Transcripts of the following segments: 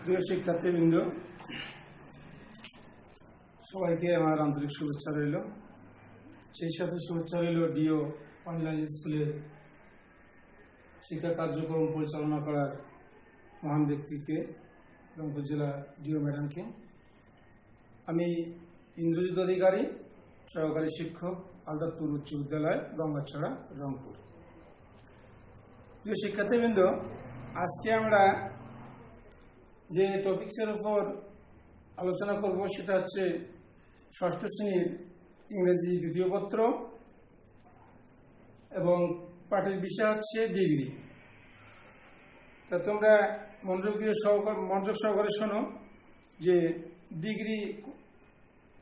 প্রিয় শিক্ষার্থীবৃন্দ, সবাইকে আমার আন্তরিক শুভেচ্ছা রইল। সেই সাথে শুভেচ্ছা রইল ডিও অনলাইন স্কুলের শিক্ষা কার্যক্রম পরিচালনা করার মহান ব্যক্তিকে, রংপুর জেলা ডিও ম্যাডামকে। আমি ইন্দ্রজিৎ অধিকারী, সহকারী শিক্ষক, আলদারপুর উচ্চ বিদ্যালয়, গঙ্গাছড়া, রংপুর। প্রিয় শিক্ষার্থীবৃন্দ, আজকে আমরা যে টপিক্সের উপর আলোচনা করব সেটা হচ্ছে ষষ্ঠ শ্রেণীর ইংরেজি দ্বিতীয় পত্র এবং পাঠের বিষয় হচ্ছে ডিগ্রি। তা তোমরা মনোযোগ সহকারে শোনো যে ডিগ্রি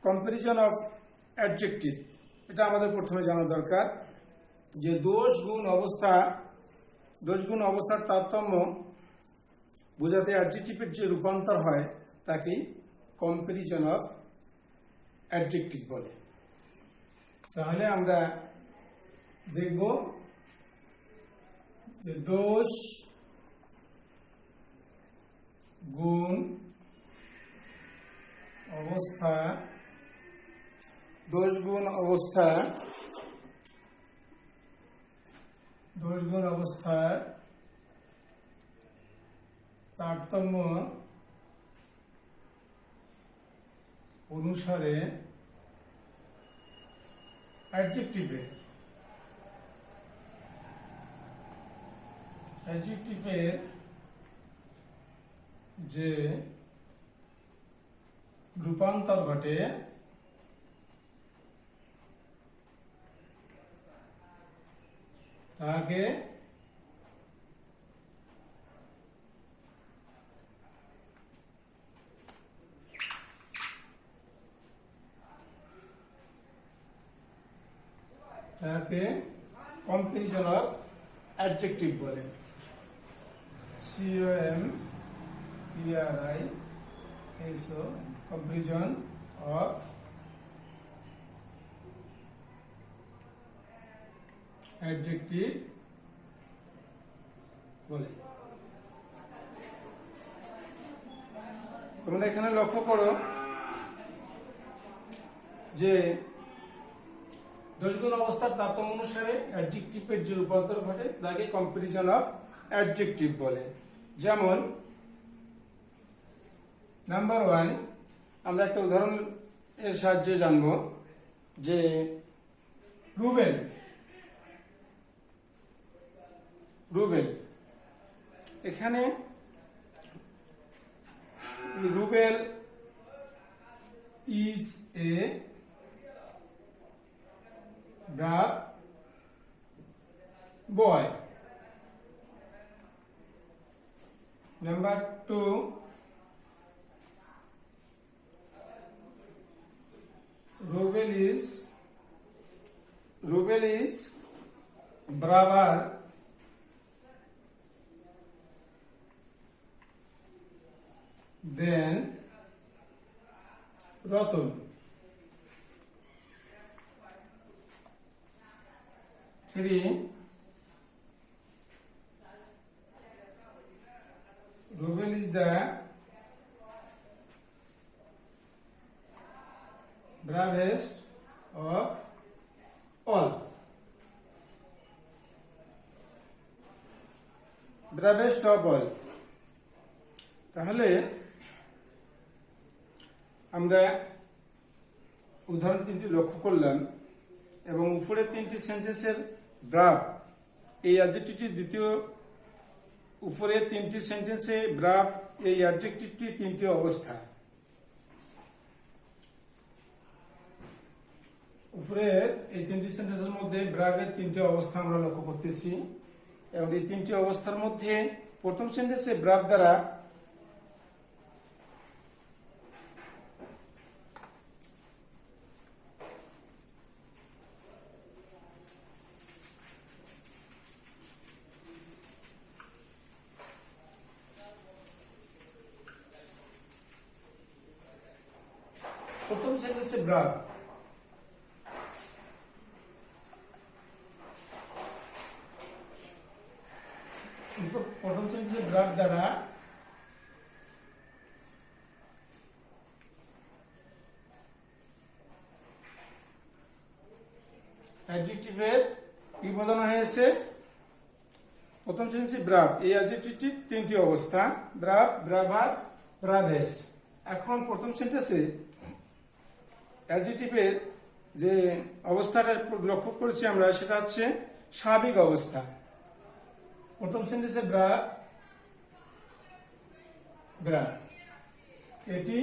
কম্পারিজন অফ অ্যাডজেক্টিভ, এটা আমাদের প্রথমে জানা দরকার যে দোষ গুণ অবস্থার তারতম্য বোঝাতে অ্যাডজেক্টিভের যে রূপান্তর হয় তাকে কম্পারিজন অফ অ্যাডজেক্টিভ বলে। তাহলে আমরা দেখব যে দোষ গুণ অবস্থার তারতম্য অনুসারে অ্যাডজেক্টিভের যে রূপান্তর ঘটে তাকে কম্পারিজন অফ অ্যাডজেক্টিভ বলে। COMPARISO, কম্পারিজন অফ অ্যাডজেক্টিভ বলে। তোমরা এখানে লক্ষ্য করো যে দোষগুণ অবস্থার তারতম্য অনুসারে অ্যাডজেক্টিভের যে রূপান্তর ঘটে তাকে কম্পারিজন অফ অ্যাডজেক্টিভ বলে। যেমন নাম্বার 1, আমরা একটা উদাহরণ এর সাহায্যে জানব যে রুবেল, এখানে Rubel is a brave boy. Number 2, Rubel is braver than Ratan. 3, Rubel is the bravest of all. তাহলে আমরা উদাহরণ 3টি লক্ষ্য করলাম এবং উপরে 3টি সেন্টেন্সের ব্রাভ, এই অ্যাডজেক্টিভটি দ্বিতীয়, উপরে 3টি সেন্টেন্সে ব্রাভ এই অ্যাডজেক্টিভটি 3টি অবস্থা। উপরে এই 3টি সেন্টেন্সের মধ্যে ব্রাভের 3টি অবস্থা আমরা লক্ষ্য করতেছি এবং এই 3টি অবস্থার মধ্যে প্রথম সেন্টেন্সে ব্রাভ দ্বারা ব্রাভ প্রথম সেন্টেন্সে ব্রাভ দ্বারা অ্যাডজেক্টিভের কি বোঝানো হয়েছে? প্রথম সেন্টেন্সে ব্রাভ, এই অ্যাডজেক্টিভটির তিনটি অবস্থা, ব্রাভ, ব্রাভার, ব্রাভেস্ট। এখন প্রথম সেন্টেন্সে অ্যাডজেক্টিভের যে অবস্থাটা লক্ষ্য করেছি আমরা, সেটা হচ্ছে স্বাভাবিক অবস্থা। প্রথম সেন্টেন্সে ব্রাভ, ব্রাভ, এটি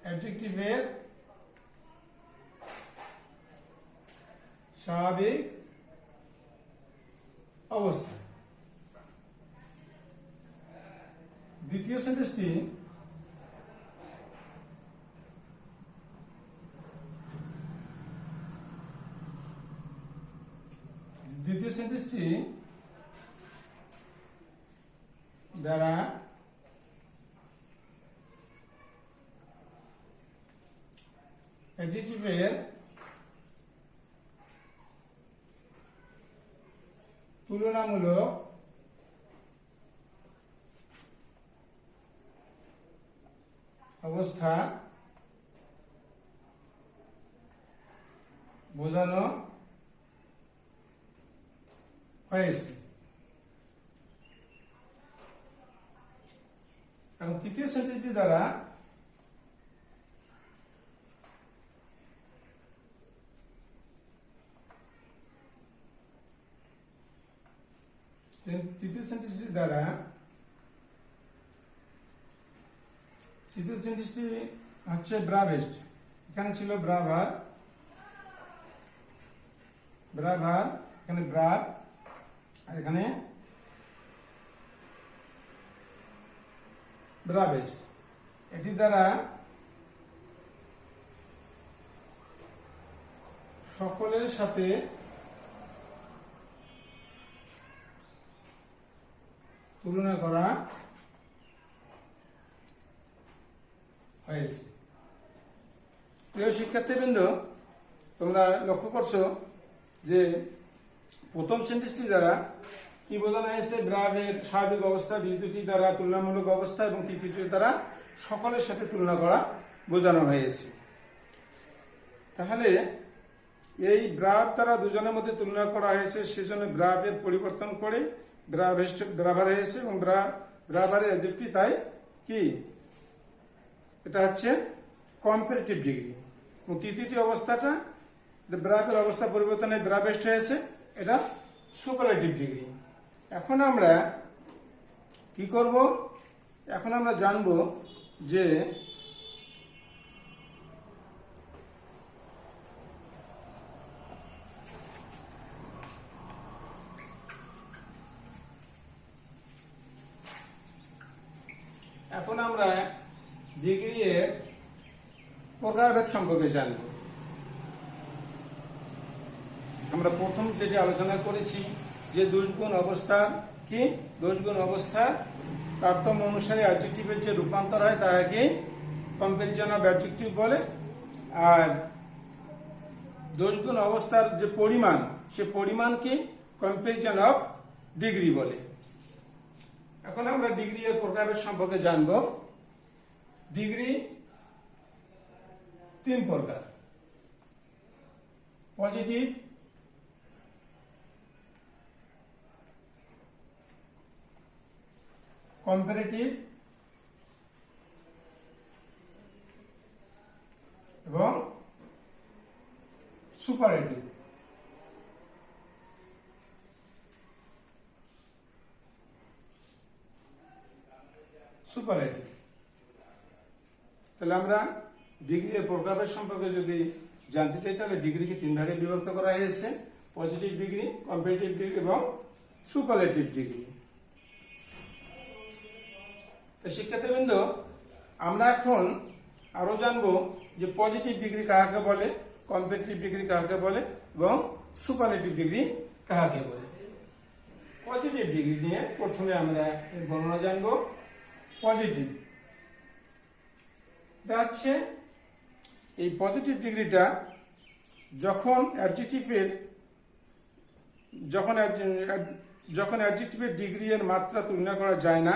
অ্যাডজেক্টিভের স্বাভাবিক অবস্থা। দ্বিতীয় সেন্টেন্সটি দ্বারা অ্যাডজেক্টিভের তুলনামূলক অবস্থা বোঝানো হয়েছে। এবং তৃতীয় সেন্টেন্সটি দ্বারা তৃতীয় সেন্টেন্সটি হচ্ছে ব্রাভেস্ট। এখানে ছিল ব্রাভার, এখানে ব্রাভ, আর এখানে ব্রাভেস্ট। এটি দ্বারা সকলের সাথে তুলনা করা হয়েছে। প্রিয় শিক্ষার্থীবৃন্দ, তোমরা লক্ষ্য করছো যে প্রথম সেন্টেন্সটি দ্বারা কি বোঝানো হয়েছে? ব্রাভের স্বাভাবিক অবস্থা, দ্বিতীয়টি দ্বারা তুলনামূলক অবস্থা এবং তৃতীয়টি দ্বারা সকলের সাথে তুলনা করা বোঝানো হয়েছে। তাহলে এই ব্রাভ দ্বারা দুজনের মধ্যে তুলনা করা হয়েছে, সেজন্য ব্রাভের পরিবর্তন করে ব্রাভার হয়েছে এবং ব্রাভারের অ্যাডজেক্টিভ তাই কি, এটা হচ্ছে কম্পারেটিভ ডিগ্রি। এবং তৃতীয় অবস্থাটা ব্রাভের অবস্থা পরিবর্তনে ব্রাভেস্ট হয়েছে, এটা সুপারলেটিভ ডিগ্রি। এখন আমরা কি করব? এখন আমরা জানব যে এখন আমরা ডিগ্রি এর প্রকারভেদ সম্পর্কে জানব। আমরা প্রথম যেটি আলোচনা করেছি যে দোষগুণ অবস্থা কি, দোষগুণ অবস্থা তারতম্য অনুসারে অ্যাডজেক্টিভের যে রূপান্তর হয় তাকে কম্পারিজন অফ অ্যাডজেক্টিভ বলে, আর দোষগুণ অবস্থার যে পরিমাণ, সে পরিমাণকে কম্পারিজন অফ ডিগ্রি বলে। এখন আমরা ডিগ্রি এর প্রকারভেদ সম্পর্কে জানব। ডিগ্রি তিন প্রকার: পজিটিভ, কম্পারেটিভ এবং সুপারলেটিভ। তাহলে আমরা ডিগ্রি এর প্রকারভেদ সম্পর্কে যদি জানতে চাই, তাহলে ডিগ্রিকে তিন ভাগে বিভক্ত করা হয়েছে: পজিটিভ ডিগ্রি, কম্পারেটিভ ডিগ্রি এবং সুপারলেটিভ ডিগ্রি। তো শিক্ষার্থীবৃন্দ, আমরা এখন আরো জানবো যে পজিটিভ ডিগ্রি কাকে বলে, কম্পারেটিভ ডিগ্রি কাকে বলে এবং সুপারলেটিভ ডিগ্রি কাকে বলে। পজিটিভ ডিগ্রি নিয়ে প্রথমে আমরা এর বর্ণনা জানবো। পজিটিভ হচ্ছে এই পজিটিভ ডিগ্রিটা যখন অ্যাডজেক্টিভের ডিগ্রি এর মাত্রা তুলনা করা যায় না,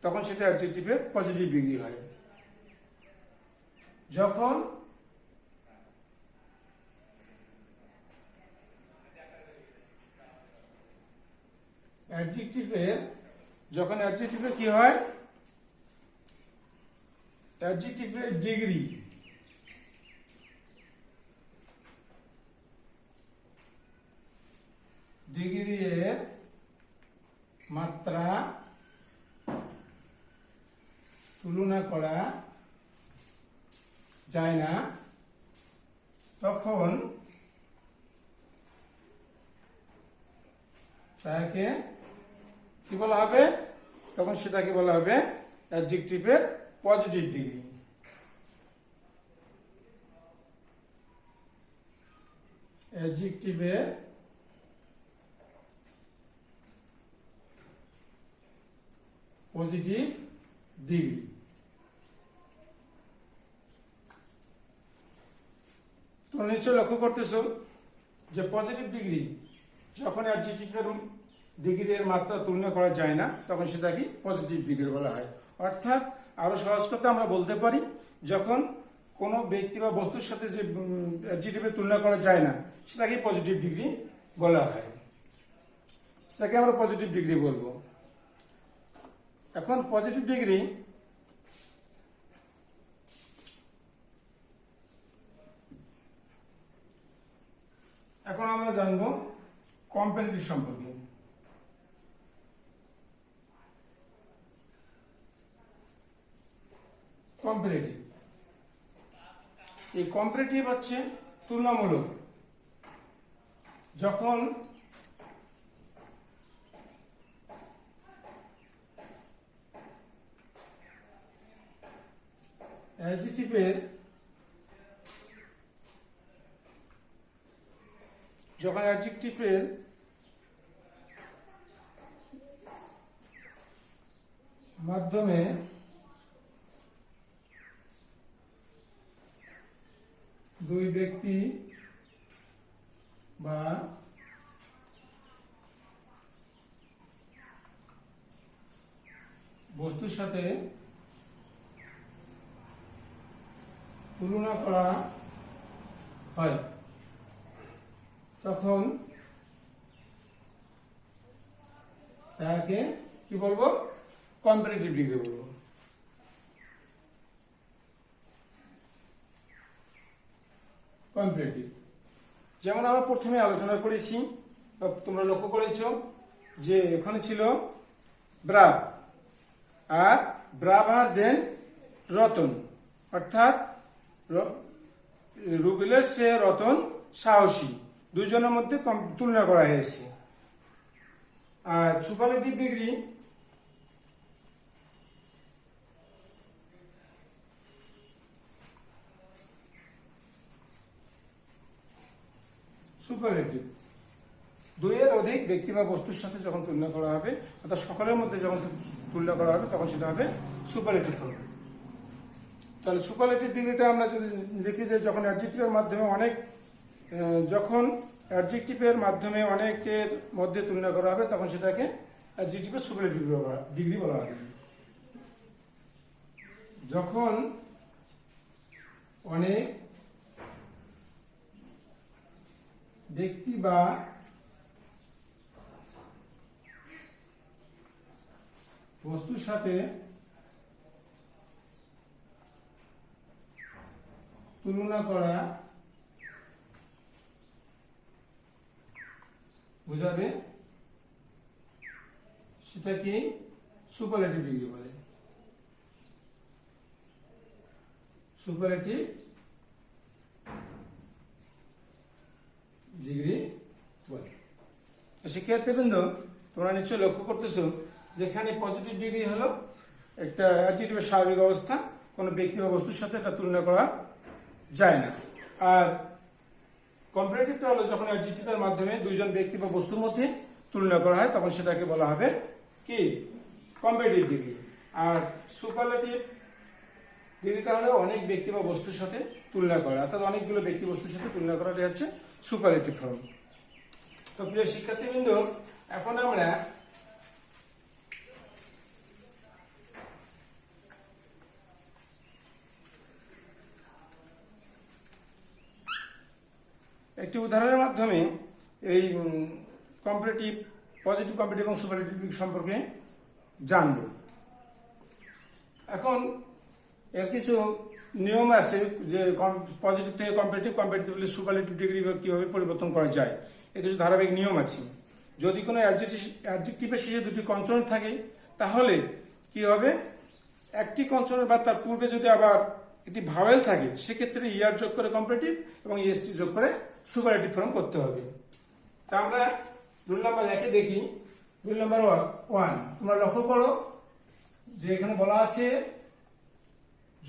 তখন সেটা অ্যাডজেক্টিভের পজিটিভ ডিগ্রি হয়। যখন অ্যাডজেক্টিভের কি হয়, অ্যাডজেক্টিভের ডিগ্রি এর মাত্রা তুলনা করা যায় না, তখন তাকে কি বলা হবে, তখন সেটাকে বলা হবে অ্যাডজেক্টিভের পজিটিভ ডিগ্রি। অ্যাডজেক্টিভের পজিটিভ ডিগ্রি। তোমরা নিশ্চয় লক্ষ্য করতেছো যে পজিটিভ ডিগ্রি যখন অ্যাডজেক্টিভের ডিগ্রির মাত্রা তুলনা করা যায় না, তখন সেটাকে পজিটিভ ডিগ্রি বলা হয়। অর্থাৎ আরো সহজ করতে আমরা বলতে পারি, যখন কোনো ব্যক্তি বা বস্তুর সাথে যে অ্যাডজেক্টিভের তুলনা করা যায় না, সেটাকে পজিটিভ ডিগ্রি বলা হয়, সেটাকে আমরা পজিটিভ ডিগ্রি বলবো। এখন পজিটিভ ডিগ্রি এখন আমরা জানবো কম্পারেটিভ সম্পর্কে। কম্পারেটিভ, এই কম্পারেটিভ হচ্ছে তুলনামূলক। যখন অ্যাডজেক্টিভের মাধ্যমে দুই ব্যক্তি বা বস্তুর সাথে তুলনা করা হয়, তখন তাকে কি বলবো, কম্পারেটিভ ডিগ্রি বলবো। কম্পারেটিভ, যেমন আমরা প্রথমে আলোচনা করেছি, তোমরা লক্ষ্য করেছো যে ওখানে ছিল ব্রাভ, আর ব্রাভ আর দেন রতন, অর্থাৎ রুবেলের সে রতন সাহসী, দুজনের মধ্যে তুলনা করা হয়েছে। আর সুপারলেটিভ ডিগ্রি সুপারলেটিভ দুইয়ের অধিক ব্যক্তি বা বস্তুর সাথে যখন তুলনা করা হবে, অর্থাৎ সকলের মধ্যে যখন তুলনা করা হবে, তখন সেটা হবে সুপারলেটিভ হবে। তাহলে সুপারলেটিভ ডিগ্রিটা আমরা যদি দেখি যে যখন অ্যাডজেক্টিভের মাধ্যমে অনেকের মধ্যে তুলনা করা হবে, তখন সেটাকে অ্যাডজেক্টিভের সুপারলেটিভ ডিগ্রি বলা হবে। যখন অনেক ব্যক্তি বা বস্তুর সাথে তুলনা করা বোঝাবে, সেটাকে সুপারলেটিভ ডিগ্রি বলে। সুপারলেটিভ ডিগ্রি বলে। শিক্ষার্থীবৃন্দ, তোমরা নিশ্চয় লক্ষ্য করতেছো যেখানে পজিটিভ ডিগ্রি হলো একটা অ্যাডজেক্টিভের স্বাভাবিক অবস্থা, কোনো ব্যক্তি বা বস্তুর সাথে এটা তুলনা করা যায় না। আর কম্পারেটিভটা হলো যখন অ্যাডজেক্টিভের মাধ্যমে দুইজন ব্যক্তি বা বস্তুর মধ্যে তুলনা করা হয়, তখন সেটাকে বলা হবে কি, কম্পারেটিভ ডিগ্রি। আর সুপারলেটিভ ডিগ্রিটা হলো অনেক ব্যক্তি বা বস্তুর সাথে তুলনা করা, অর্থাৎ অনেকগুলো ব্যক্তি বস্তুর সাথে তুলনা করাটাই হচ্ছে সুপারলেটিভ ফর্ম। তো প্রিয় শিক্ষার্থীবৃন্দ, এখন আমরা একটি উদাহরণের মাধ্যমে এই কম্পারেটিভ, পজিটিভ কম্পারেটিভ এবং সুপারলেটিভ সম্পর্কে জানব। এখন এর কিছু নিয়ম আছে যে পজিটিভ থেকে কম্পারেটিভ, কম্পারেটিভ থেকে সুপারলেটিভ ডিগ্রি কিভাবে পরিবর্তন করা যায়, এর কিছু ধারাবাহিক নিয়ম আছে। যদি কোনো অ্যাডজেক্টিভের শেষে দুটি কনসোনেন্ট থাকে তাহলে কি হবে, একটি কনসোনেন্ট বা তার পূর্বে যদি আবার একটি ভাওয়েল থাকে সেক্ষেত্রে ইয়ার যোগ করে কম্পারেটিভ এবং ইএসটি যোগ করে সুপারলেটিভ ফর্ম করতে হবে। তা আমরা রুল নাম্বার 1 দেখি। রুল নাম্বার 1, তোমরা লক্ষ্য করো যে এখানে বলা আছে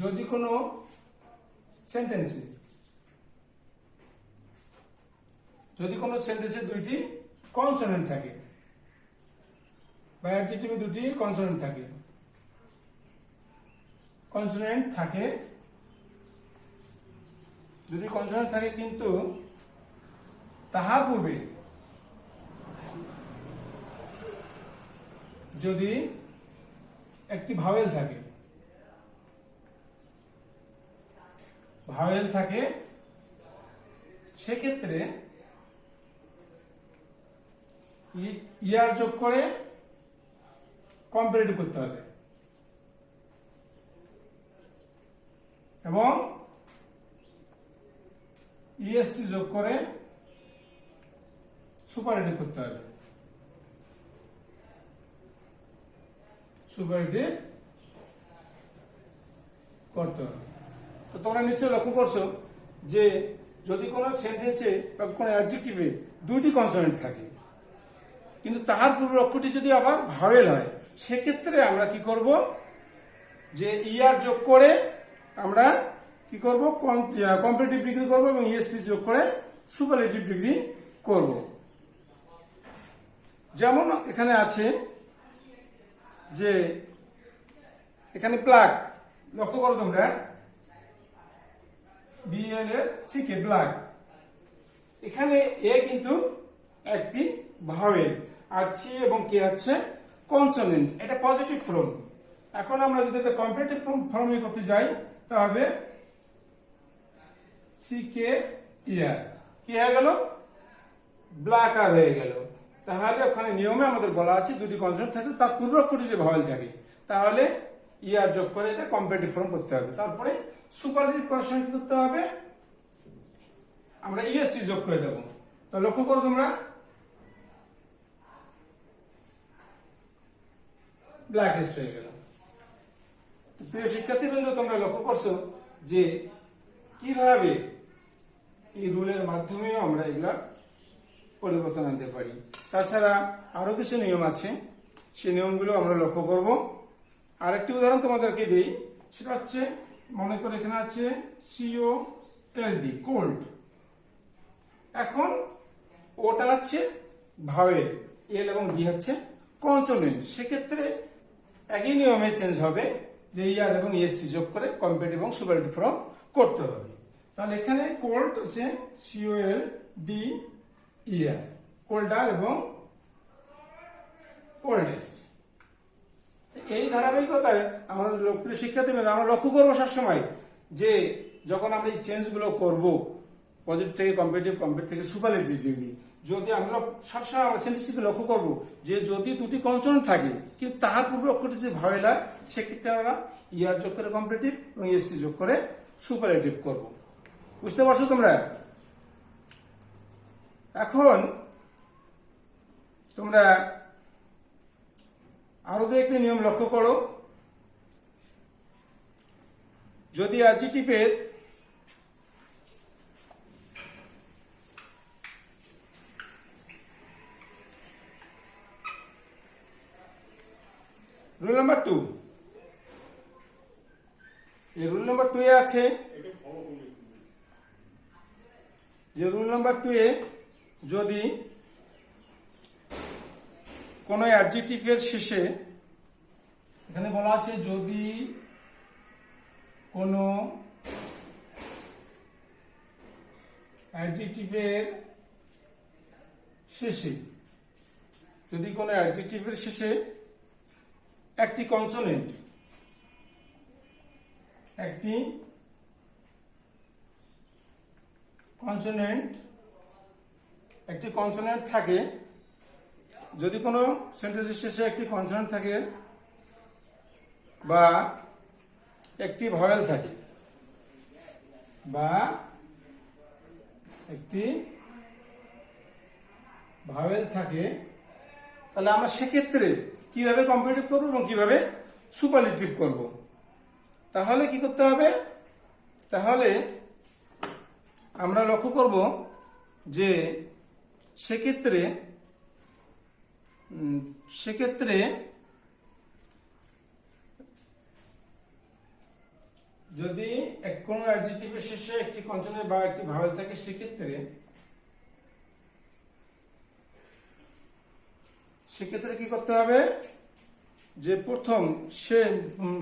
যদি কোনো সেন্টেন্সে দুইটি কনসোনেন্ট থাকে বা অ্যাডজেক্টিভে দুটি কনসোনেন্ট থাকে, দুটি কনসোনেন্ট থাকে কিন্তু তাহার পূর্বে যদি একটি ভাওয়েল থাকে সেক্ষেত্রে ইয়ার যোগ করে কম্পারেটিভ করতে হবে এবং ইএসটি যোগ করে সুপারলেটিভ করতে হবে। তো তোমরা নিশ্চয়ই লক্ষ্য করছো যে যদি কোনো সেন্টেন্সে বা কোনো অ্যাডজেক্টিভে দুইটি কনসোনেন্ট থাকে কিন্তু তাহার পূর্ব অক্ষরটি যদি আবার ভাওয়েল হয় সেক্ষেত্রে আমরা কি করব, যে ইয়ার যোগ করে আমরা কি করব, কম্পারেটিভ ডিগ্রি করব এবং ইএসটি যোগ করে সুপারলেটিভ ডিগ্রি করব। যেমন এখানে আছে যে এখানে প্লাগ, লক্ষ্য করো তোমরা, BLACK প্লাগ, এখানে এ কিন্তু একটি ভাওয়েল আর সি এবং কে হচ্ছে কনসোনেন্ট, এটা পজিটিভ ফর্ম। এখন আমরা যদি এটা কম্পারেটিভ ফর্মে করতে যাই তাহলে CK ইয়ার কি হয়ে গেল, ব্ল্যাক আর হয়ে গেল। তাহলে ওখানে নিয়মে আমাদের বলা আছে দুটি কনসোনেন্ট থাকে তার পূর্ব অক্ষরটি যে ভাওয়েল থাকে তাহলে ইয়ার যোগ করে এটা কম্পারেটিভ ফর্ম করতে হবে। তারপরে সুপারলেটিভ করার সময় কি করতে হবে, আমরা ইএসটি যোগ করে দেব। তো লক্ষ্য করো তোমরা, ব্ল্যাকেস্ট হয়ে গেল। প্রিয় শিক্ষার্থীবৃন্দ, তোমরা লক্ষ্য করছো যে কিভাবে এই রুলের মাধ্যমেও আমরা এগুলা পরিবর্তন আনতে পারি। তাছাড়া আরো কিছু নিয়ম আছে, সেই নিয়মগুলো আমরা লক্ষ্য করব। আরেকটি উদাহরণ তোমাদেরকে দিই, সেটা হচ্ছে মনে করে এখানে আছে COLD, কোল্ড। এখন ওটা হচ্ছে ভাওয়েল, এল এবং ডি হচ্ছে কনসোনেন্ট, সেক্ষেত্রে একই নিয়মে চেঞ্জ হবে যে ইয়ার এবং ইএসটি যোগ করে কম্পারেটিভ এবং সুপারলেটিভ ফর্ম করতে হবে। তাহলে এখানে কোল্ড হচ্ছে COLDER, কোল্ডার এবং কোল্ডেস্ট। এই ধারাবাহিকতায় আমাদের প্রিয় শিক্ষার্থীরা আমরা লক্ষ্য করবো সবসময় যে যখন আমরা এই চেঞ্জগুলো করব, পজিটিভ থেকে কম্পারেটিভ, কম্পারেটিভ থেকে সুপারলেটিভ ডিগ্রি, যদি আমরা সবসময় আমরা সেন্টেন্সটিকে লক্ষ্য করব যে যদি দুটি কনসোনেন্ট থাকে কিন্তু তাহার পূর্বে অক্ষরটি যদি ভাওয়েল হয় সেক্ষেত্রে আমরা ইয়ার যোগ করে কম্পারেটিভ এবং ইএসটি যোগ করে সুপারলেটিভ করব। বুঝতে পারছো তোমরা? এখন তোমরা আরো দু একটি নিয়ম লক্ষ্য করো। যদি অ্যাডজেক্টিভের রুল নাম্বার 2, এই রুল নাম্বার 2 এ আছে যে রুল নাম্বার 2 এ যদি কোনো অ্যাডজেক্টিভের শেষে, এখানে বলা আছে যদি কোনো অ্যাডজেক্টিভের শেষে একটি কনসোনেন্ট একটি কনসোনেন্ট থাকে, যদি কোনো সেন্টেন্সের শেষে একটি কনসোনেন্ট থাকে বা একটি ভয়েল থাকে বা একটি ভাওয়েল থাকে, তাহলে আমরা সেক্ষেত্রে কিভাবে কম্পারেটিভ করব এবং কিভাবে সুপারলেটিভ করব। তাহলে কি করতে হবে? তাহলে আমরা লক্ষ্য করব যে সেক্ষেত্রে যদি কোনো অ্যাডজেক্টিভের শেষে একটি কনসোনেন্ট বা একটি ভাওয়েল থাকে, সেক্ষেত্রে কি করতে হবে? যে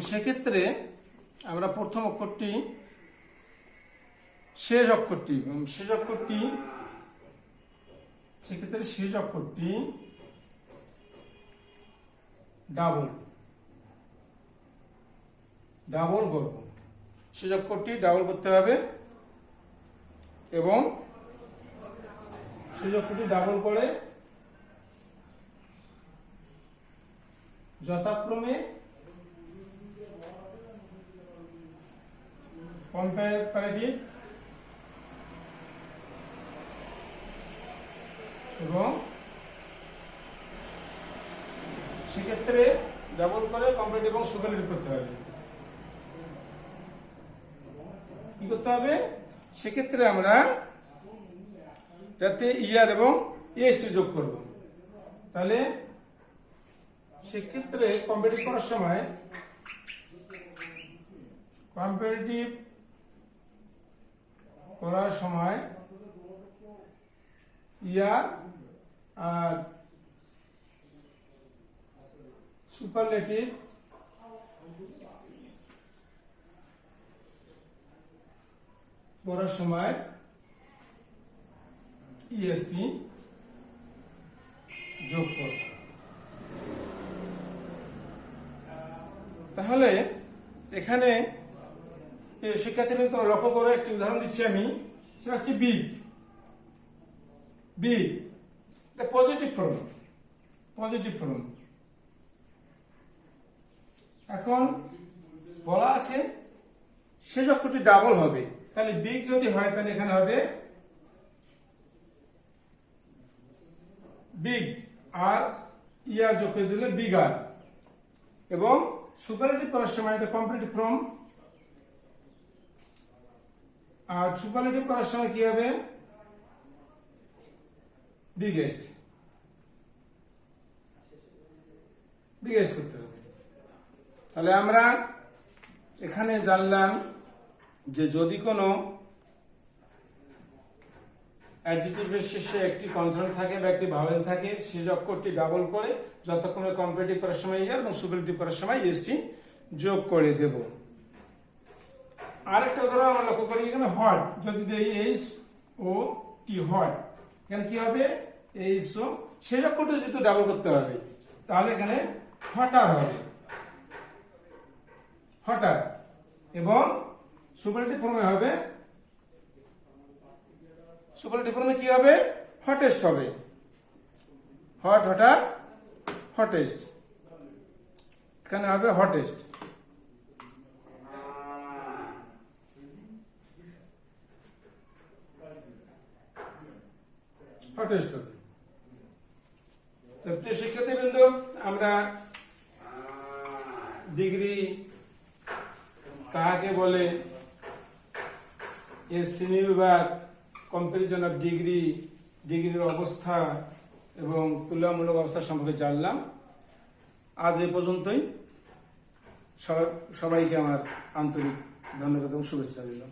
সেক্ষেত্রে আমরা প্রথম অক্ষরটি শেষ অক্ষরটি সেক্ষেত্রে শেষ অক্ষরটি ডাবল করব, শেষ অক্ষরটি ডাবল করতে হবে এবং শেষ অক্ষরটি ডাবল করে যথাক্রমে কম্পারেটিভ এবং সেক্ষেত্রে ডাবল করে কম্পারেটিভ এবং সুপারলেটিভ করতে হবে। কি করতে হবে? সেক্ষেত্রে আমরা যাতে ইয়ার এবং এসটি যোগ করব, তাহলে সেক্ষেত্রে কম্পারেটিভ করার সময় ইয়ার আর সুপারলেটিভ করার সময় ইএসটি যোগ করব। তাহলে এখানে শিক্ষার্থীদের তোমরা লক্ষ্য করে একটি উদাহরণ দিচ্ছি আমি, সেটা হচ্ছে বিগ। এটা পজিটিভ ফর্ম। এখন বলা আছে শেষ অক্ষরটি ডাবল হবে, তাহলে বিগ যদি হয় তাহলে এখানে হবে বিগ আর ইয়ার যোগ করে দিলে বিগার, এবং সুপারলেটিভ করার সময় এটা কম্পারেটিভ ফর্ম, আর সুপারলেটিভ করার সময় কি হবে? বিগেস্ট করতে হবে। তাহলে আমরা এখানে জানলাম যে যদি কোনো অ্যাডজেক্টিভের শেষে একটি কনসোনেন্ট থাকে বা একটি ভাওয়েল থাকে, শেষ অক্ষরটি ডাবল করে যতক্ষণে কম্পারেটিভ করার সময় ইয়ার এবং সুপারলেটিভ করার সময় এসটি যোগ করে দেব। আরেকটা উদাহরণ আমরা লক্ষ্য করি, এখানে হট যদি দেই এইচ ও টি হট, এখানে কি হবে? এইচ ও শেষ অক্ষরটি যেহেতু ডাবল করতে হবে, তাহলে এখানে হটার হবে, হটার, এবং সুপারলেটিভ ফর্মে হবে, সুপারলেটিভ ফর্মে কি হবে? হটেস্ট হবে, হটার হটেস্ট, এখানে হবে হটেস্ট। প্রিয় শিক্ষার্থীবৃন্দ, আমরা ডিগ্রি কাকে বলে, এর শ্রেণীবিভাগ, কম্পারিজন অফ ডিগ্রির অবস্থা এবং তুলনামূলক অবস্থা সম্পর্কে জানলাম। আজ এ পর্যন্তই। সবাইকে আমার আন্তরিক ধন্যবাদ এবং শুভেচ্ছা দিলাম।